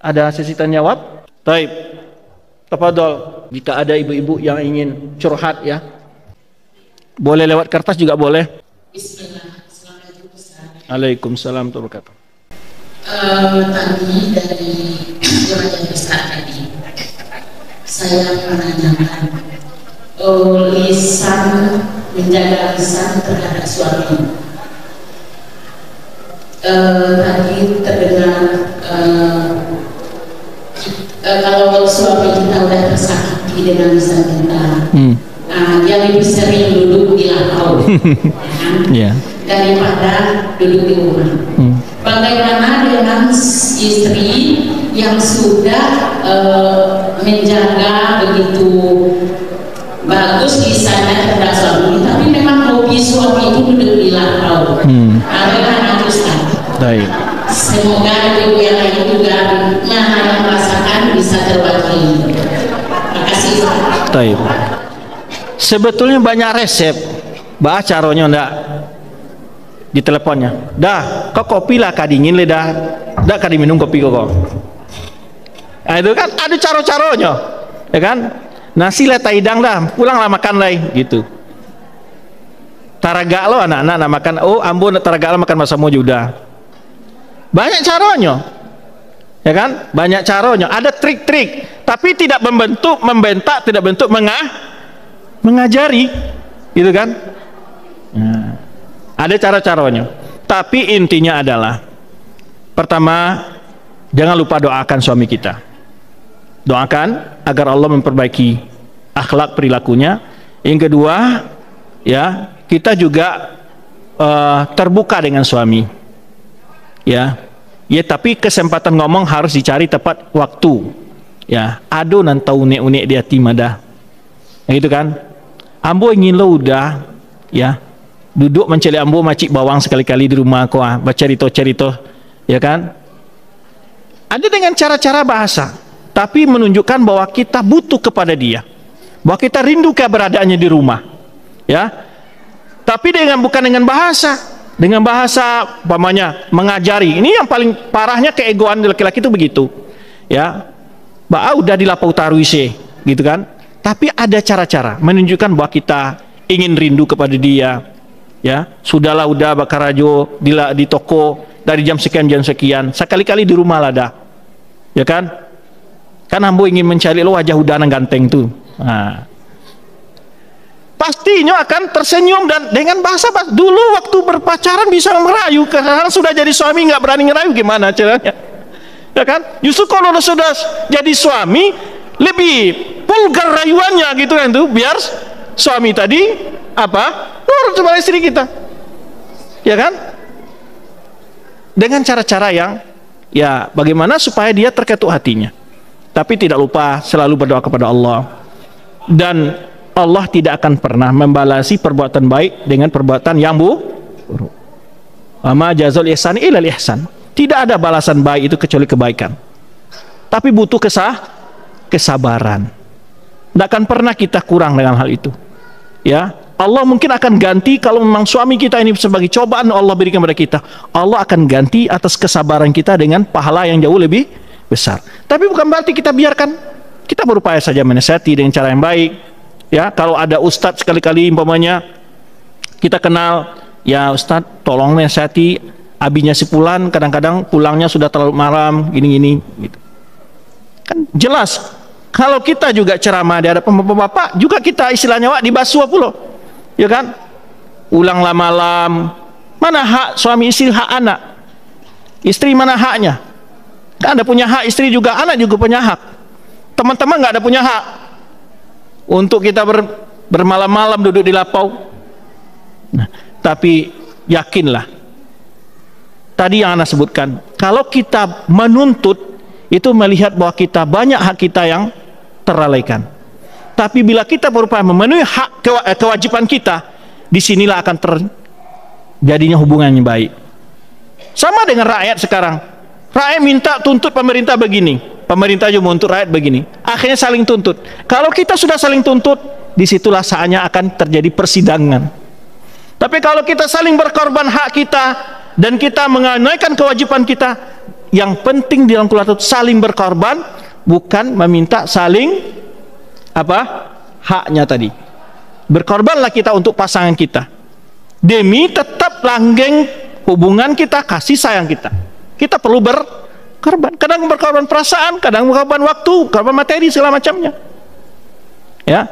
Ada sesi tanya jawab? Baik. Tafadhol. Jika ada ibu-ibu yang ingin curhat ya, boleh lewat kertas juga boleh. Bismillah. Assalamualaikum Ustaz. Waalaikumsalam warahmatullahi wabarakatuh. Tadi dari remaja besar tadi, saya menanyakan lisan, menjaga lisan terhadap suami. Tadi terdengar kalau suami kita udah tersakiti dengan lisan kita, dia lebih sering duduk di lapau, Yeah. daripada duduk di rumah. Bagaimana dengan istri yang sudah menjaga begitu bagus lisannya terhadap suami, tapi memang hobi suami itu duduk di lapau? Bagaimana Ustaz? Baik. Semoga ibu yang lain juga yang merasakan bisa terwakili. Terima kasih Ustaz. Baik. Sebetulnya banyak resep. Bah caranya ndak di teleponnya. Dah, kau kopi lah kadingin le dah. Dah kadi minum kopi kok. Nah, itu kan ada cara-caranya. Ya kan? Nasi lah taidang dah, pulanglah makan lah gitu. Taragak lo anak-anak nak makan. Oh, ambo nak taragak lo makan masamu juga. Banyak caranya. Ya kan? Banyak caranya. Ada trik-trik, tapi tidak membentak, tidak bentuk mengajari. Gitu kan? Nah, ada cara-caranya. Tapi intinya adalah pertama, jangan lupa doakan suami kita. Doakan agar Allah memperbaiki akhlak perilakunya. Yang kedua, ya, kita juga terbuka dengan suami. Ya. Ya, tapi kesempatan ngomong harus dicari tepat waktu. Ya, ado nan tau unek-unek dia timada. Gitu kan? Ambo ingin lo udah, ya, duduk mencari ambo macik bawang sekali-kali di rumah kau, bercerita-cerita, ya kan? Ada dengan cara-cara bahasa, tapi menunjukkan bahwa kita butuh kepada dia, bahwa kita rindu keberadaannya di rumah, ya. Tapi bukan dengan bahasa, umpamanya mengajari. Ini yang paling parahnya, keegoan laki-laki itu begitu, ya. Udah di lapau taruise, gitu kan? Tapi ada cara-cara menunjukkan bahwa kita ingin rindu kepada dia. Ya, sudahlah udah bakar rajo di toko dari jam sekian, sekali-kali di rumah lah dah. Ya kan? Kan ambo ingin mencari lo wajah udah nang ganteng tuh. Nah, pastinya akan tersenyum dan dengan bahasa dulu waktu berpacaran bisa merayu, sekarang sudah jadi suami nggak berani ngerayu, gimana caranya? Ya kan? Justru kalau sudah jadi suami lebih vulgar rayuannya gitu kan tuh, biar suami tadi nurut sama istri kita, ya kan? Dengan cara-cara yang ya bagaimana supaya dia terketuk hatinya. Tapi tidak lupa selalu berdoa kepada Allah, dan Allah tidak akan pernah membalasi perbuatan baik dengan perbuatan yang buruk. Ama jazal ihsan ilal ihsan. Tidak ada balasan baik itu kecuali kebaikan. Tapi butuh kesabaran. Tidak akan pernah kita kurang dengan hal itu. Ya, Allah mungkin akan ganti kalau memang suami kita ini sebagai cobaan Allah berikan kepada kita. Allah akan ganti atas kesabaran kita dengan pahala yang jauh lebih besar. Tapi bukan berarti kita biarkan. Kita berupaya saja menasihati dengan cara yang baik. Ya, kalau ada ustadz sekali-kali umpamanya kita kenal, ya ustadz tolong nasihati abinya si Fulan, kadang-kadang pulangnya sudah terlalu malam, gini-gini gitu. Kan jelas kalau kita juga ceramah di hadapan bapak-bapak juga kita istilahnya di basuh pulo, ya kan? Ulanglah malam, mana hak suami istri, hak anak istri mana haknya? Kan ada punya hak istri juga, anak juga punya hak. Teman-teman nggak ada punya hak untuk kita bermalam-malam duduk di lapau. Nah, tapi yakinlah tadi yang Anda sebutkan, kalau kita menuntut itu melihat bahwa kita banyak hak kita yang terlalaikan. Tapi bila kita berupaya memenuhi hak kewajiban kita, disinilah akan terjadinya hubungan yang baik. Sama dengan rakyat sekarang. Rakyat minta tuntut pemerintah begini, pemerintah juga menuntut rakyat begini. Akhirnya saling tuntut. Kalau kita sudah saling tuntut, disitulah saatnya akan terjadi persidangan. Tapi kalau kita saling berkorban hak kita dan kita menunaikan kewajiban kita, yang penting di dalam keluarga itu saling berkorban, bukan meminta saling haknya tadi. Berkorbanlah kita untuk pasangan kita demi tetap langgeng hubungan kita, kasih sayang kita. Kita perlu berkorban. Kadang berkorban perasaan, kadang berkorban waktu, korban materi segala macamnya. Ya.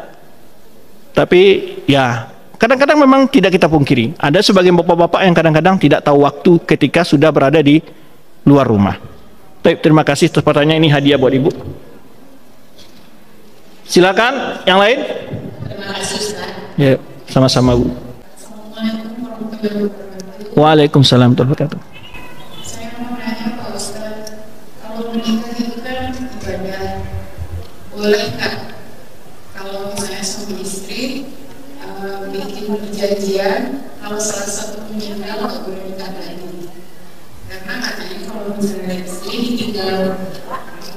Tapi ya kadang-kadang memang tidak kita pungkiri, ada sebagian bapak-bapak yang kadang-kadang tidak tahu waktu ketika sudah berada di luar rumah. Baik, terima kasih atas pertanyaan, ini hadiah buat Ibu. Silakan yang lain. Terima kasih Ustaz. Ya, sama-sama Bu. Assalamualaikum warahmatullahi wabarakatuh. Waalaikumsalam warahmatullahi wabarakatuh. Saya mau nanya Pak Ustaz, kalau menikah itu kan ibadah, boleh nggak kalau misalnya suami istri bikin perjanjian kalau salah satu meninggal nggak boleh nikah lagi? Karena katanya kalau misalnya istri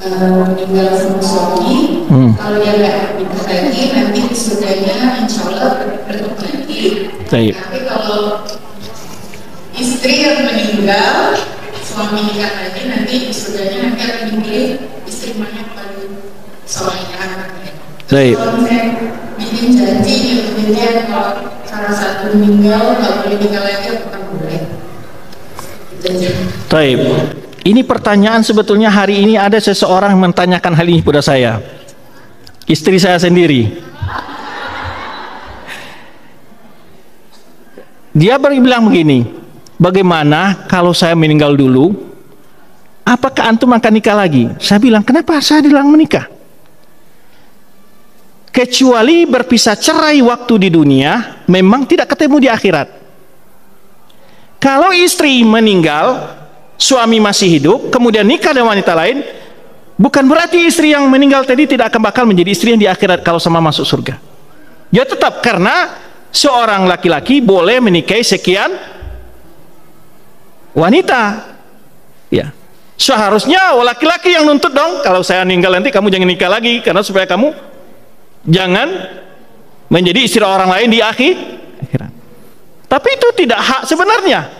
meninggal sama suami, kalau dia nggak nikah lagi nanti di surganya insya Allah bertemu lagi. Baik. Tapi kalau istri yang meninggal suami nikah lagi, nanti di surganya nanti akan dipilih istri mana yang paling solehah. Baik. Kalau misalnya bikin janji intinya kalau salah satu meninggal nggak boleh nikah lagi, apakah boleh? Baik. Ini pertanyaan sebetulnya hari ini ada seseorang menanyakan hal ini kepada saya. Istri saya sendiri. Dia bilang begini, bagaimana kalau saya meninggal dulu, apakah antum akan nikah lagi? Saya bilang, kenapa saya dilarang menikah? Kecuali berpisah cerai waktu di dunia, memang tidak ketemu di akhirat. Kalau istri meninggal, suami masih hidup, kemudian nikah dengan wanita lain, bukan berarti istri yang meninggal tadi tidak akan bakal menjadi istri yang di akhirat kalau sama masuk surga. Ya tetap, karena seorang laki-laki boleh menikahi sekian wanita. Ya, seharusnya laki-laki yang nuntut dong, kalau saya meninggal nanti kamu jangan nikah lagi, karena supaya kamu jangan menjadi istri orang lain di akhirat. Tapi itu tidak hak sebenarnya,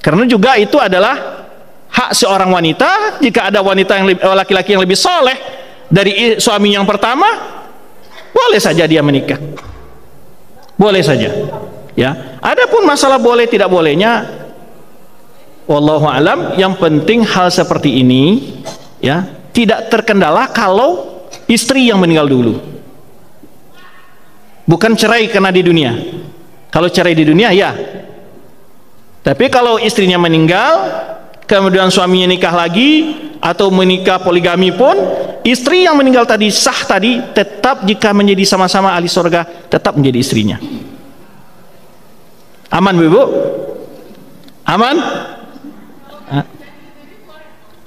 karena juga itu adalah hak seorang wanita. Jika ada wanita yang laki-laki yang lebih soleh dari suami yang pertama, boleh saja dia menikah, boleh saja. Ya, adapun masalah boleh tidak bolehnya, wallahu alam. Yang penting hal seperti ini ya tidak terkendala kalau istri yang meninggal dulu, bukan cerai karena di dunia. Kalau cerai di dunia ya, tapi kalau istrinya meninggal kemudian suaminya nikah lagi atau menikah poligami pun, istri yang meninggal tadi sah tadi tetap, jika menjadi sama-sama ahli surga, tetap menjadi istrinya. Aman Bu? Aman?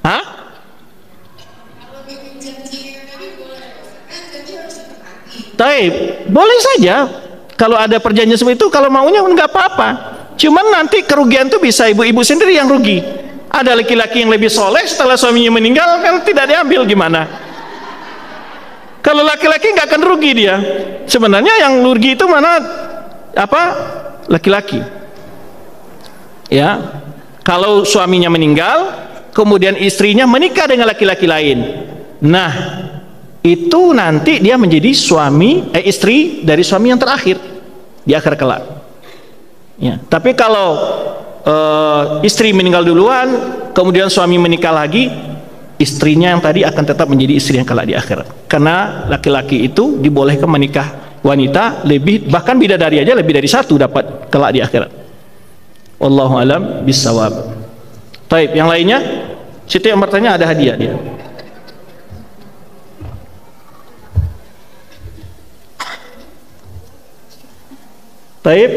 Hah? Taib, boleh saja kalau ada perjanjian seperti itu, kalau maunya nggak apa-apa. Cuman nanti kerugian itu bisa ibu-ibu sendiri yang rugi. Ada laki-laki yang lebih soleh setelah suaminya meninggal, kan tidak diambil, gimana? Kalau laki-laki nggak akan rugi dia. Sebenarnya yang rugi itu mana? Laki-laki. Ya, kalau suaminya meninggal, kemudian istrinya menikah dengan laki-laki lain. Nah, itu nanti dia menjadi istri dari suami yang terakhir di akhir kelak. Ya, tapi kalau istri meninggal duluan, kemudian suami menikah lagi, istrinya yang tadi akan tetap menjadi istri yang kelak di akhirat. Karena laki-laki itu dibolehkan menikah wanita lebih, bahkan bidadari aja lebih dari satu dapat kelak di akhirat. Wallahu alam bisawab. Baik, yang lainnya, situ yang bertanya ada hadiah dia. Baik.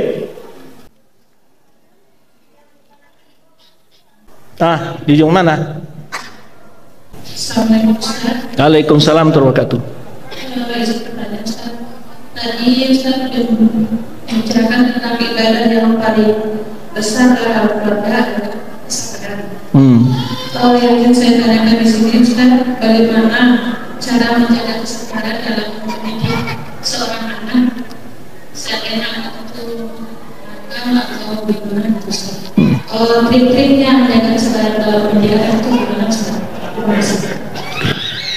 Di ujung mana? Assalamualaikum Ustaz. Waalaikumsalam warahmatullahi wabarakatuh. Tadi Ustaz membicarakan tentang ibadah yang paling besar dalam keluarga adalah kesabaran. Kalau yang ingin saya tanyakan di sini Ustaz, bagaimana cara menjaga kesabaran dalam mendidik seorang anak, seandainya anak itu nakal atau bagaimana Ustaz? Kalau trik-triknya menjaga kesabaran dalam pendidikan itu gimana?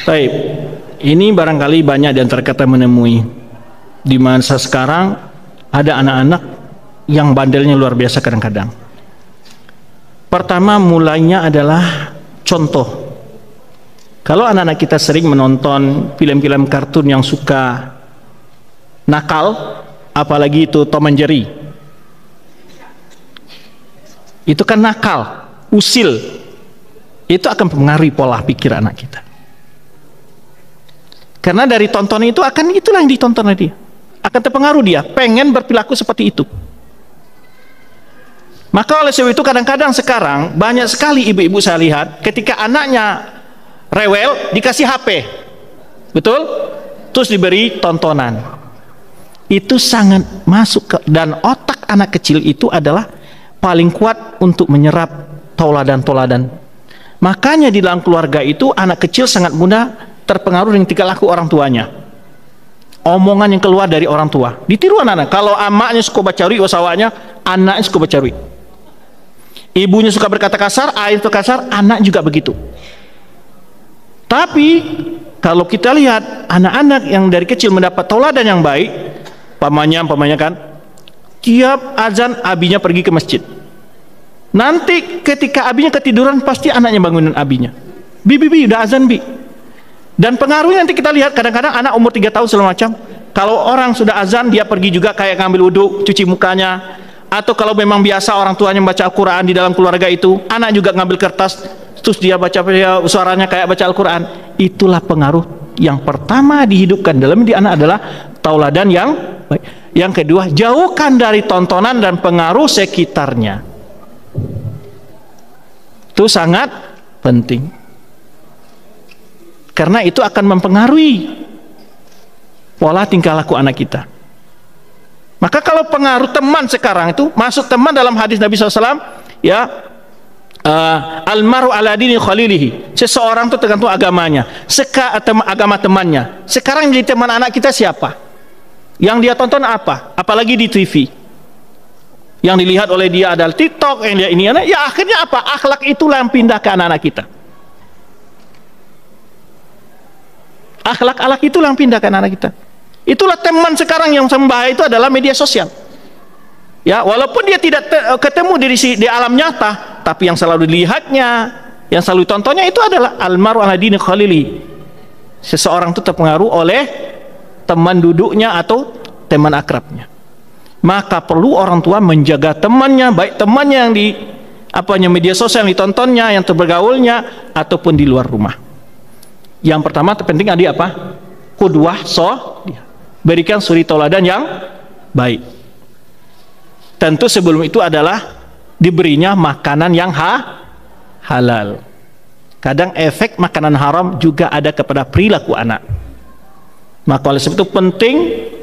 Baik, ini barangkali banyak di antara kita menemui di masa sekarang ada anak-anak yang bandelnya luar biasa kadang-kadang. Pertama mulainya adalah contoh. Kalau anak-anak kita sering menonton film-film kartun yang suka nakal, apalagi itu Tom and Jerry, itu kan nakal, usil, itu akan mempengaruhi pola pikir anak kita. Karena dari tontonan itu akan itulah yang ditonton dia, akan terpengaruh dia, pengen berperilaku seperti itu. Maka oleh sebab itu kadang-kadang sekarang banyak sekali ibu-ibu saya lihat ketika anaknya rewel dikasih HP, betul? Terus diberi tontonan. Itu sangat masuk ke, dan otak anak kecil itu adalah paling kuat untuk menyerap tauladan-tauladan. Makanya di dalam keluarga itu anak kecil sangat mudah terpengaruh dengan tingkah laku orang tuanya. Omongan yang keluar dari orang tua ditiru anak-anak. Kalau amaknya suka bacari usawanya, anaknya suka bacari. Ibunya suka berkata kasar, ayah itu kasar, anak juga begitu. Tapi kalau kita lihat anak-anak yang dari kecil mendapat tauladan yang baik, pamannya kan, tiap azan abinya pergi ke masjid. Nanti ketika abinya ketiduran pasti anaknya bangunin abinya. Bi udah azan bi. Dan pengaruhnya nanti kita lihat kadang-kadang anak umur 3 tahun segala macam, kalau orang sudah azan dia pergi juga kayak ngambil wudhu, cuci mukanya. Atau kalau memang biasa orang tuanya membaca Al-Quran di dalam keluarga itu, anak juga ngambil kertas terus dia baca, suaranya kayak baca Al-Quran. Itulah pengaruh yang pertama dihidupkan dalam di anak adalah tauladan yang baik. Yang kedua, jauhkan dari tontonan dan pengaruh sekitarnya. Itu sangat penting, karena itu akan mempengaruhi pola tingkah laku anak kita. Maka kalau pengaruh teman sekarang itu masuk teman dalam hadis Nabi SAW, ya, almaru ala dini khalilihi, seseorang itu tergantung agamanya, agama temannya. Sekarang jadi teman anak kita siapa? Yang dia tonton apa? Apalagi di TV. Yang dilihat oleh dia adalah TikTok, yang dia ini, ya akhirnya apa? Akhlak itulah yang pindah ke anak-anak kita. Akhlak itulah yang pindah ke anak-anak kita. Itulah teman sekarang yang membahaya itu adalah media sosial. Ya, walaupun dia tidak ketemu di alam nyata, tapi yang selalu dilihatnya, yang selalu tontonnya itu adalah almaru ala dini khalili. Seseorang itu terpengaruh oleh teman duduknya atau teman akrabnya. Maka perlu orang tua menjaga temannya, baik temannya yang di media sosial yang ditontonnya, yang terbergaulnya, ataupun di luar rumah. Yang pertama terpenting adalah apa? Qudwah berikan suri tauladan yang baik. Tentu sebelum itu adalah diberinya makanan yang halal. Kadang efek makanan haram juga ada kepada perilaku anak. Maka oleh sebab itu penting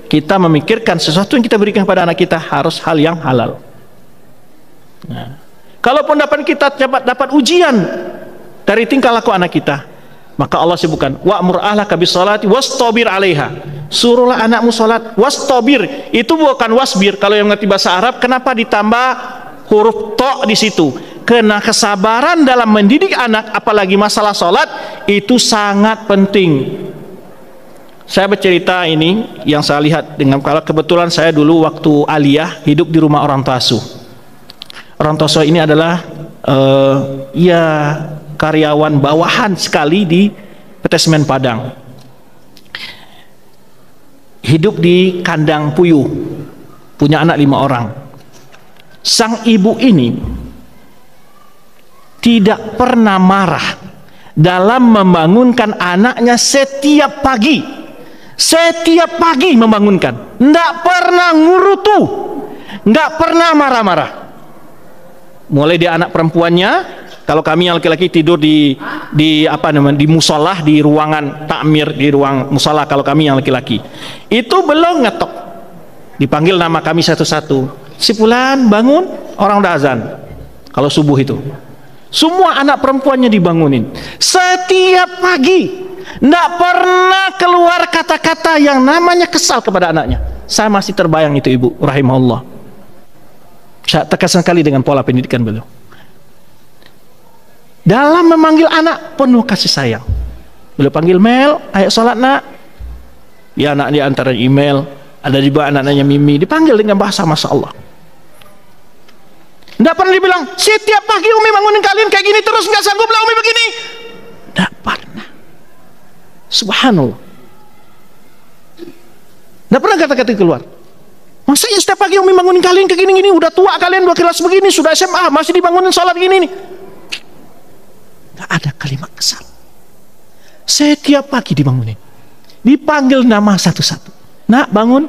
kita memikirkan sesuatu yang kita berikan kepada anak kita harus hal yang halal. Nah, kalaupun kita dapat ujian dari tingkah laku anak kita, maka Allah sebutkan wa'mur ahlaka bis-sholati wastabir 'alaiha. Suruhlah anakmu salat wastabir. Itu bukan wasbir. Kalau yang ngerti bahasa Arab, kenapa ditambah huruf to di situ? Karena kesabaran dalam mendidik anak, apalagi masalah salat, itu sangat penting. Saya bercerita ini yang saya lihat dengan kalau kebetulan saya dulu waktu aliyah hidup di rumah orang tua asuh. Orang tua asuh ini adalah ya karyawan bawahan sekali di Petesmen Padang. Hidup di kandang puyuh, punya anak 5 orang. Sang ibu ini tidak pernah marah dalam membangunkan anaknya setiap pagi. Setiap pagi membangunkan, tidak pernah ngurutu, tidak pernah marah-marah. Mulai dia anak perempuannya, kalau kami yang laki-laki tidur di musola, di ruangan takmir, di ruang musola. Kalau kami yang laki-laki itu belum ngetok, dipanggil nama kami satu-satu. Si fulan bangun, orang udah azan. Kalau subuh itu semua anak perempuannya dibangunin setiap pagi. Tidak pernah keluar kata-kata yang namanya kesal kepada anaknya. Saya masih terbayang itu ibu rahimahullah. Saya terkesan sekali dengan pola pendidikan beliau. Dalam memanggil anak penuh kasih sayang. Beliau panggil, Mel, ayo sholat nak. Ya, anak dia antara email, ada juga anak-anaknya Mimi, dipanggil dengan bahasa Masya Allah. Tidak pernah dibilang, setiap pagi Umi bangunin kalian kayak gini terus, nggak sanggup lah Umi begini. Tidak pernah. Subhanallah. Tidak pernah kata-kata keluar. Masa ya setiap pagi Umi bangunin kalian kayak gini-gini, udah tua kalian 2 kelas begini, sudah SMA masih dibangunin sholat gini nih. Tidak ada kalimat kesal. Setiap pagi dibangunin, dipanggil nama satu-satu. Nak, bangun.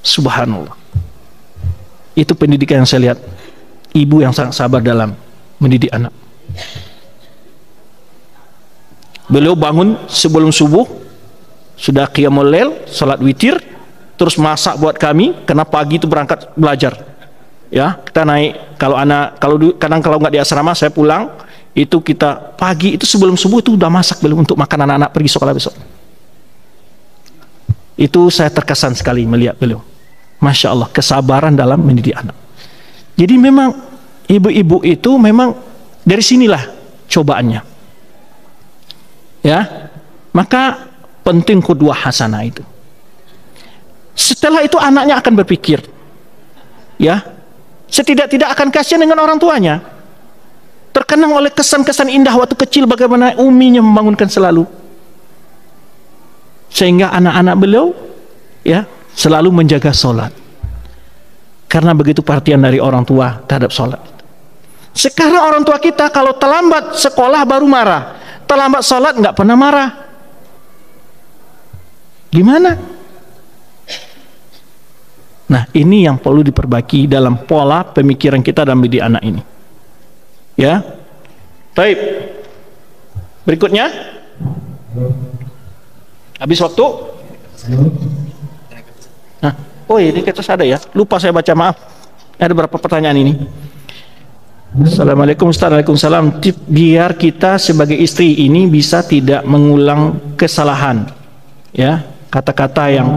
Subhanallah. Itu pendidikan yang saya lihat. Ibu yang sangat sabar dalam mendidik anak. Beliau bangun sebelum subuh, sudah qiyamul lail, salat witir, terus masak buat kami, karena pagi itu berangkat belajar. Ya, kita naik, kadang kalau nggak di asrama saya pulang, itu kita pagi itu sebelum subuh itu udah masak beliau untuk makan anak-anak pergi sekolah besok. Itu saya terkesan sekali melihat beliau. Masya Allah, kesabaran dalam mendidik anak. Jadi memang ibu-ibu itu memang dari sinilah cobaannya. Ya, maka penting qudwah hasanah itu. Setelah itu anaknya akan berpikir, ya, setidak-tidak akan kasihan dengan orang tuanya. Terkenang oleh kesan-kesan indah waktu kecil bagaimana uminya membangunkan selalu, sehingga anak-anak beliau ya selalu menjaga sholat karena begitu perhatian dari orang tua terhadap sholat. Sekarang orang tua kita kalau terlambat sekolah baru marah, terlambat sholat nggak pernah marah. Gimana? Nah, ini yang perlu diperbaiki dalam pola pemikiran kita dalam mendidik anak ini. Ya, baik. Berikutnya, habis waktu. Nah, oh ini kita ada ya. Lupa saya baca, maaf. Ada beberapa pertanyaan ini. Assalamualaikum, Waalaikumsalam. Biar kita sebagai istri ini bisa tidak mengulang kesalahan, ya, kata-kata yang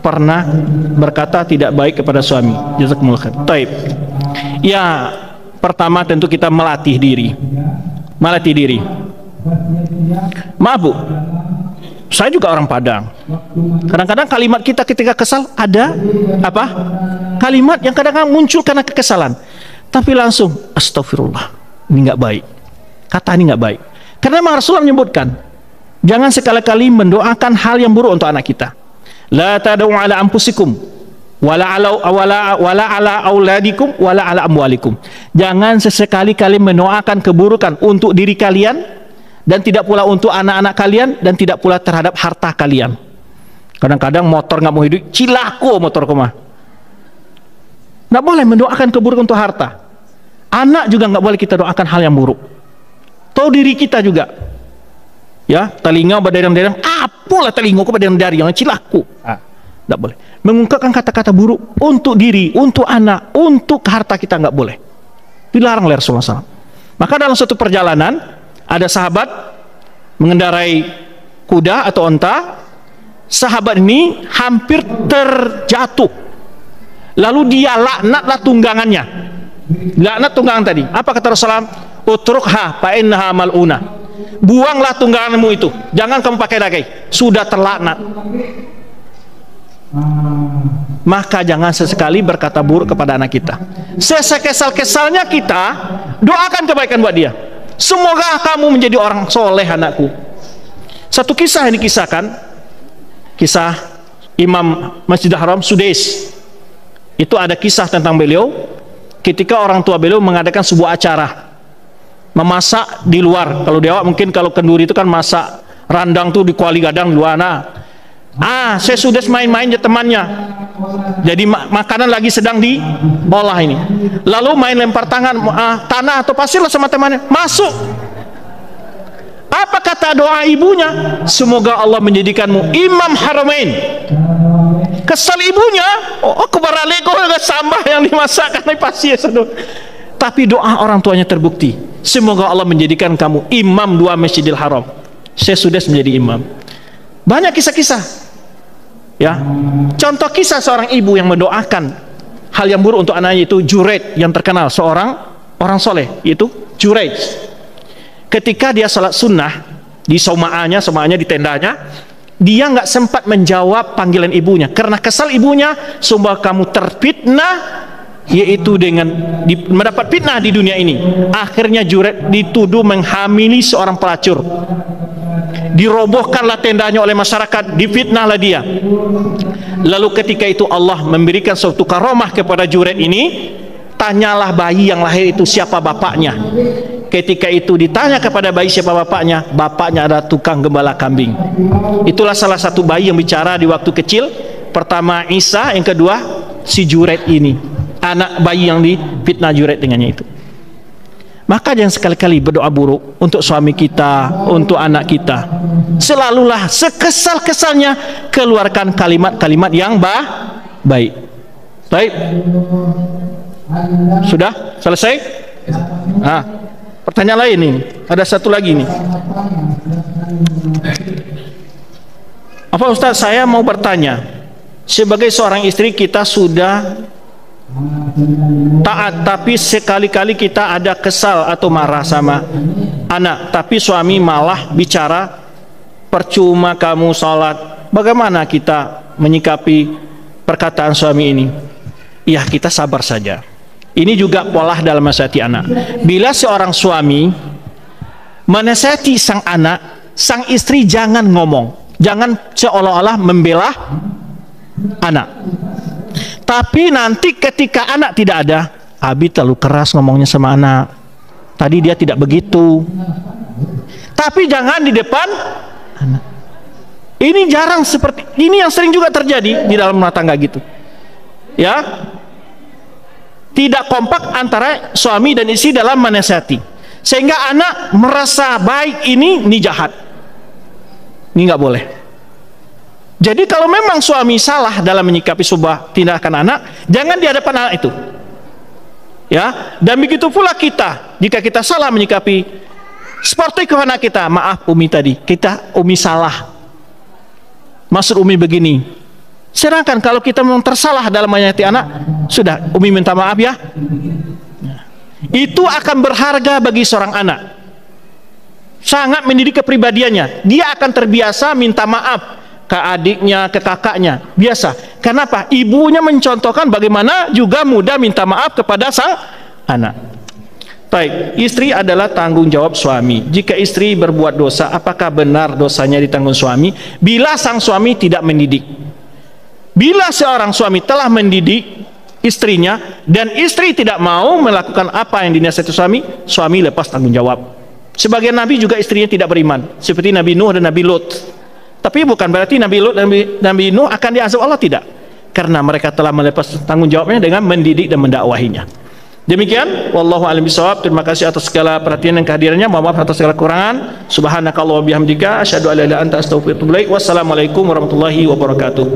pernah berkata tidak baik kepada suami. Jazakumullah khair. Baik. Ya. Pertama tentu kita melatih diri. Maaf Bu, saya juga orang Padang. Kadang-kadang kalimat kita ketika kesal ada apa? Kalimat yang kadang-kadang muncul karena kekesalan. Tapi langsung astagfirullah, ini nggak baik. Kata ini nggak baik. Karena memang Rasulullah menyebutkan, jangan sekali-kali mendoakan hal yang buruk untuk anak kita. La tad'u ala anfusikum wala ala auladikum wala ala amwalikum. Jangan sesekali-kali mendoakan keburukan untuk diri kalian dan tidak pula untuk anak-anak kalian dan tidak pula terhadap harta kalian. Kadang-kadang motor nggak mau hidup, cilako motor koma. Nggak boleh mendoakan keburukan untuk harta. Anak juga nggak boleh kita doakan hal yang buruk. Tahu diri kita juga. Ya, telinga berderang-derang, apalah telingaku berderang-derang, yang cilako. Nggak boleh mengungkapkan kata-kata buruk untuk diri, untuk anak, untuk harta kita, nggak boleh. Dilarang oleh Rasulullah SAW. Maka dalam suatu perjalanan ada sahabat mengendarai kuda atau onta. Sahabat ini hampir terjatuh, lalu dia laknatlah tunggangannya. Laknat tunggangan tadi. Apa kata Rasulullah? Utrukha fa innaha mal'una. Buanglah tungganganmu itu, jangan kamu pakai lagi, sudah terlaknat. Maka jangan sesekali berkata buruk kepada anak kita. Sesakesal-kesalnya kita doakan kebaikan buat dia. Semoga kamu menjadi orang soleh anakku. Satu kisah yang dikisahkan, kisah Imam Masjidil Haram Sudais. Itu ada kisah tentang beliau ketika orang tua beliau mengadakan sebuah acara memasak di luar. Kalau di awak mungkin kalau kenduri itu kan masak randang tuh di kuali gadang di luar. Saya sudah main-main ya temannya. Jadi makanan lagi sedang diolah ini. Lalu main lempar tanah atau pasir lah sama temannya. Masuk. Apa kata doa ibunya? Semoga Allah menjadikanmu Imam Haramain. Kesal ibunya, kebaraleko sambah yang dimasak karena pasir. Tapi doa orang tuanya terbukti. Semoga Allah menjadikan kamu imam 2 Masjidil Haram. Saya sudah menjadi imam. Banyak kisah-kisah. Ya, contoh kisah seorang ibu yang mendoakan hal yang buruk untuk anaknya itu Juraid yang terkenal, seorang orang soleh, yaitu Juraid. ketika dia sholat sunnah di saumaanya di tendanya, dia nggak sempat menjawab panggilan ibunya karena kesal ibunya, sumber kamu terfitnah, yaitu dengan mendapat fitnah di dunia ini. Akhirnya Juret dituduh menghamili seorang pelacur, dirobohkanlah tendanya oleh masyarakat, difitnahlah dia. Lalu ketika itu Allah memberikan suatu karomah kepada Juret ini. Tanyalah bayi yang lahir itu siapa bapaknya. Ketika itu ditanya kepada bayi siapa bapaknya, bapaknya adalah tukang gembala kambing. Itulah salah satu bayi yang bicara di waktu kecil. Pertama Isa, yang kedua si Juret ini, anak bayi yang difitnah Juret dengannya itu. Maka jangan sekali-kali berdoa buruk untuk suami kita, untuk anak kita. Selalulah sekesal-kesalnya keluarkan kalimat-kalimat yang baik. Baik. Sudah selesai? Pertanyaan lain nih. Ada satu lagi nih. Apa Ustaz, saya mau bertanya, sebagai seorang istri kita sudah taat, tapi sekali-kali kita ada kesal atau marah sama anak, tapi suami malah bicara percuma kamu sholat. Bagaimana kita menyikapi perkataan suami ini? Ya, kita sabar saja. Ini juga pola dalam menasihati anak. Bila seorang suami menasihati sang anak, sang istri jangan ngomong, jangan seolah-olah membela anak. Tapi nanti ketika anak tidak ada, Abi terlalu keras ngomongnya sama anak, tadi dia tidak begitu. Tapi jangan di depan anak. Ini jarang seperti ini, yang sering juga terjadi di dalam rumah tangga gitu. Ya, tidak kompak antara suami dan istri dalam menasihati, sehingga anak merasa baik ini jahat. Ini nggak boleh. Jadi kalau memang suami salah dalam menyikapi sebuah tindakan anak, jangan di hadapan anak itu. Ya, dan begitu pula kita, jika kita salah menyikapi seperti ke anak kita, maaf Umi tadi, Umi salah. Maksud Umi begini. Sedangkan kalau kita memang tersalah dalam menyakiti anak, sudah Umi minta maaf ya. Itu akan berharga bagi seorang anak. Sangat mendidik kepribadiannya. Dia akan terbiasa minta maaf ke adiknya, ke kakaknya. Biasa. Kenapa? Ibunya mencontohkan bagaimana juga mudah minta maaf kepada sang anak. Baik, istri adalah tanggung jawab suami. Jika istri berbuat dosa, apakah benar dosanya ditanggung suami? Bila sang suami tidak mendidik. Bila seorang suami telah mendidik istrinya dan istri tidak mau melakukan apa yang dinasihati suami, suami lepas tanggung jawab. Sebagian nabi juga istrinya tidak beriman, seperti Nabi Nuh dan Nabi Lut. Tapi bukan berarti Nabi Lut dan Nabi Nuh akan diazab Allah, tidak. Karena mereka telah melepas tanggung jawabnya dengan mendidik dan mendakwahinya. Demikian, wallahu a'lam bishawab. Terima kasih atas segala perhatian dan kehadirannya. Mohon maaf atas segala kekurangan. Subhanakallahumma wa bihamdika asyhadu an la ilaha illa anta astaghfiruka wa atubu ilaik. Wassalamualaikum warahmatullahi wabarakatuh.